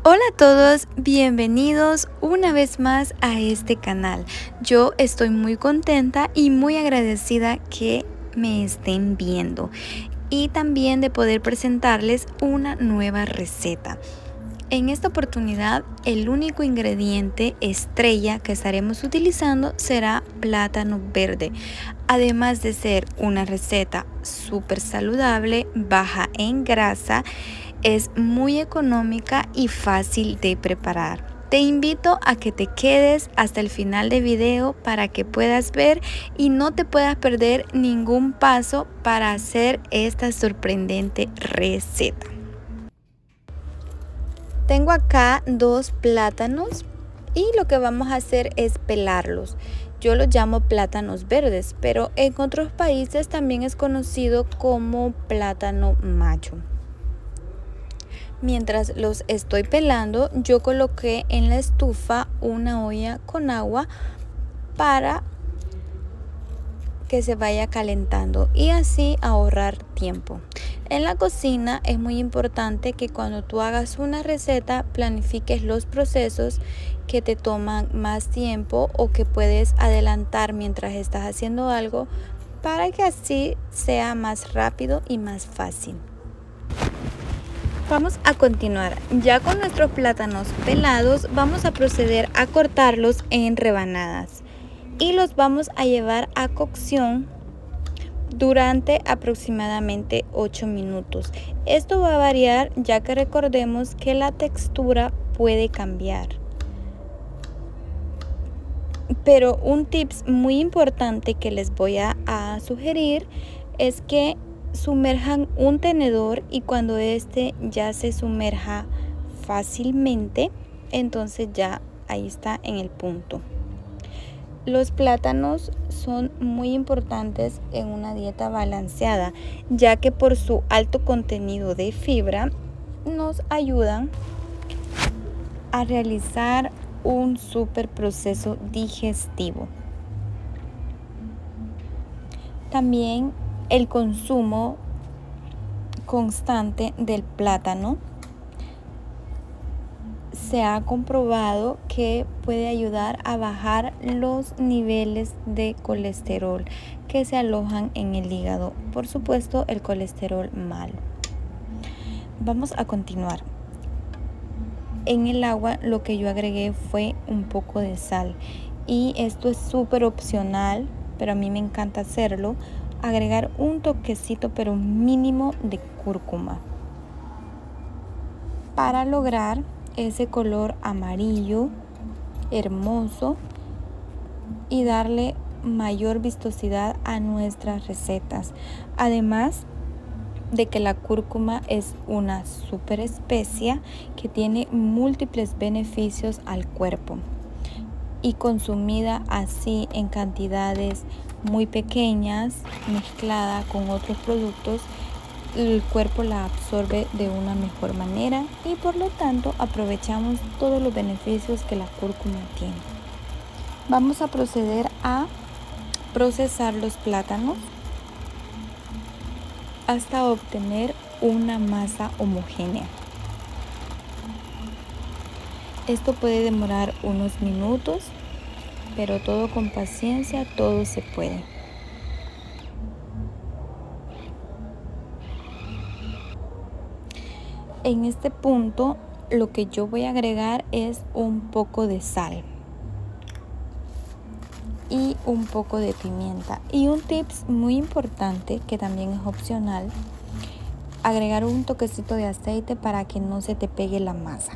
Hola a todos, bienvenidos una vez más a este canal. Yo estoy muy contenta y muy agradecida que me estén viendo y también de poder presentarles una nueva receta. En esta oportunidad, el único ingrediente estrella que estaremos utilizando será plátano verde. Además de ser una receta súper saludable, baja en grasa, es muy económica y fácil de preparar. Te invito a que te quedes hasta el final del video para que puedas ver y no te puedas perder ningún paso para hacer esta sorprendente receta. Tengo acá 2 plátanos y lo que vamos a hacer es pelarlos. Yo los llamo plátanos verdes, pero en otros países también es conocido como plátano macho. Mientras los estoy pelando, yo coloqué en la estufa una olla con agua para que se vaya calentando y así ahorrar tiempo. En la cocina es muy importante que cuando tú hagas una receta planifiques los procesos que te toman más tiempo o que puedes adelantar mientras estás haciendo algo para que así sea más rápido y más fácil. Vamos a continuar. Ya con nuestros plátanos pelados vamos a proceder a cortarlos en rebanadas y los vamos a llevar a cocción durante aproximadamente 8 minutos. Esto va a variar ya que recordemos que la textura puede cambiar. Pero un tips muy importante que les voy a sugerir es que sumerjan un tenedor y cuando este ya se sumerja fácilmente, entonces ya ahí está en el punto. Los plátanos son muy importantes en una dieta balanceada, ya que por su alto contenido de fibra nos ayudan a realizar un super proceso digestivo. También el consumo constante del plátano se ha comprobado que puede ayudar a bajar los niveles de colesterol que se alojan en el hígado. Por supuesto, el colesterol malo. Vamos a continuar. En el agua lo que yo agregué fue un poco de sal y esto es súper opcional, pero a mí me encanta hacerlo. Agregar un toquecito pero mínimo de cúrcuma para lograr ese color amarillo hermoso y darle mayor vistosidad a nuestras recetas. Además de que la cúrcuma es una super especia que tiene múltiples beneficios al cuerpo y consumida así en cantidades muy pequeñas, mezclada con otros productos, el cuerpo la absorbe de una mejor manera y por lo tanto aprovechamos todos los beneficios que la cúrcuma tiene. Vamos a proceder a procesar los plátanos hasta obtener una masa homogénea. Esto puede demorar unos minutos, pero todo con paciencia, todo se puede. En este punto, lo que yo voy a agregar es un poco de sal y un poco de pimienta. Y un tips muy importante que también es opcional, agregar un toquecito de aceite para que no se te pegue la masa.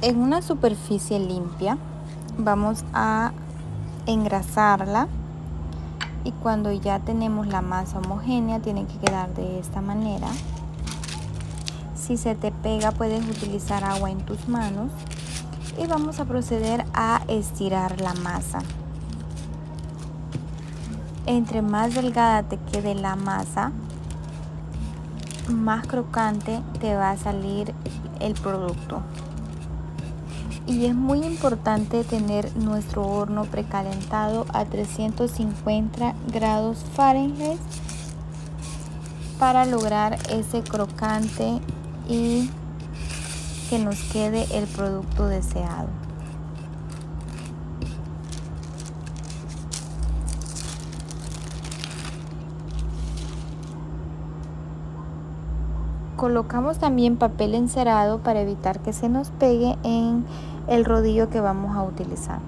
En una superficie limpia vamos a engrasarla Y cuando ya tenemos la masa homogénea, tiene que quedar de esta manera. Si se te pega, puedes utilizar agua en tus manos. Y vamos a proceder a estirar la masa. Entre más delgada te quede la masa, más crocante te va a salir el producto. Y es muy importante tener nuestro horno precalentado a 350 grados Fahrenheit para lograr ese crocante y que nos quede el producto deseado. Colocamos también papel encerado para evitar que se nos pegue en el rodillo que vamos a utilizar,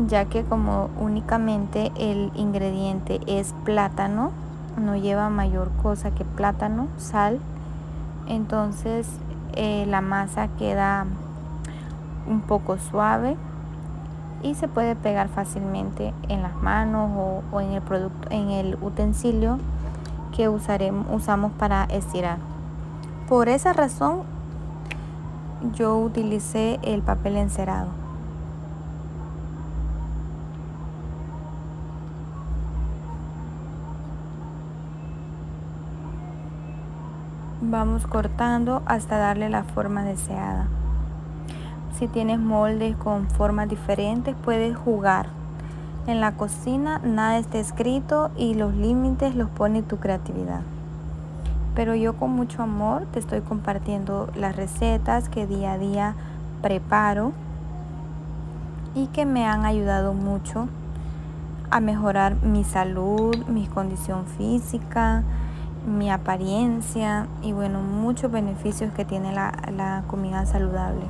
ya que como únicamente el ingrediente es plátano, no lleva mayor cosa que plátano, sal, entonces la masa queda un poco suave y se puede pegar fácilmente en las manos o en el producto, en el utensilio que usamos para estirar. Por esa razón yo utilicé el papel encerado. Vamos cortando hasta darle la forma deseada. Si tienes moldes con formas diferentes, puedes jugar. En la cocina nada está escrito y los límites los pone tu creatividad. Pero yo con mucho amor te estoy compartiendo las recetas que día a día preparo y que me han ayudado mucho a mejorar mi salud, mi condición física, mi apariencia y bueno, muchos beneficios que tiene la comida saludable.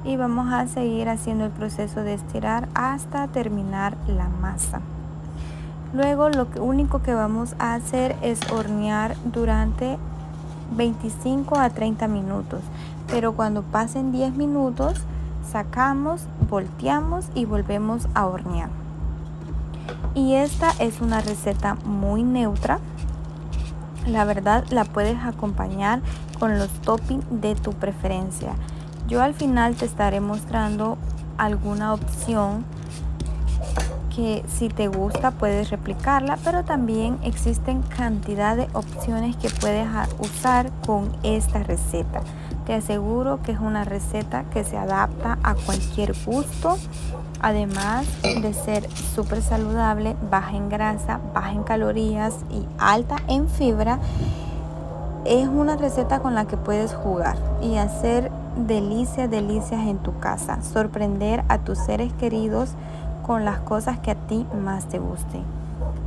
Y vamos a seguir haciendo el proceso de estirar hasta terminar la masa. Luego lo único que vamos a hacer es hornear durante 25 a 30 minutos, pero cuando pasen 10 minutos sacamos, volteamos y volvemos a hornear. Y esta es una receta muy neutra. La verdad la puedes acompañar con los toppings de tu preferencia. Yo al final te estaré mostrando alguna opción que si te gusta puedes replicarla, pero también existen cantidad de opciones que puedes usar con esta receta. Te aseguro que es una receta que se adapta a cualquier gusto, además de ser súper saludable, baja en grasa, baja en calorías y alta en fibra. Es una receta con la que puedes jugar y hacer delicias en tu casa, sorprender a tus seres queridos con las cosas que a ti más te gusten,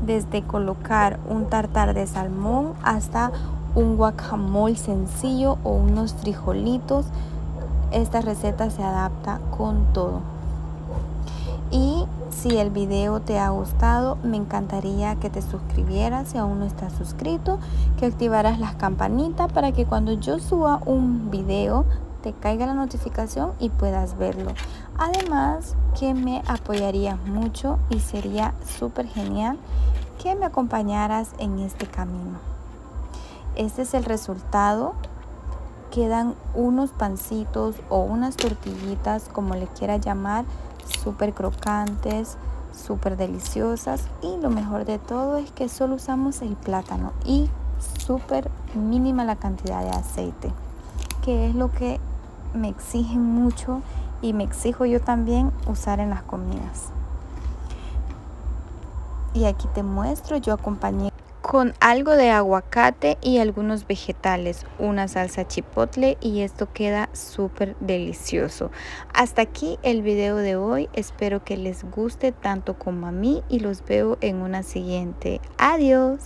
desde colocar un tartar de salmón hasta un guacamole sencillo o unos frijolitos. Esta receta se adapta con todo. Y si el video te ha gustado, me encantaría que te suscribieras si aún no estás suscrito, que activaras las campanitas para que cuando yo suba un video te caiga la notificación y puedas verlo. Además que me apoyarías mucho y sería súper genial que me acompañaras en este camino. Este es el resultado. Quedan unos pancitos o unas tortillitas, como le quieras llamar, súper crocantes, súper deliciosas, y lo mejor de todo es que solo usamos el plátano y súper mínima la cantidad de aceite, que es lo que me exigen mucho y me exijo yo también usar en las comidas. Y aquí te muestro, yo acompañé con algo de aguacate y algunos vegetales, una salsa chipotle, y esto queda súper delicioso. Hasta aquí el video de hoy, espero que les guste tanto como a mí y los veo en una siguiente. Adiós.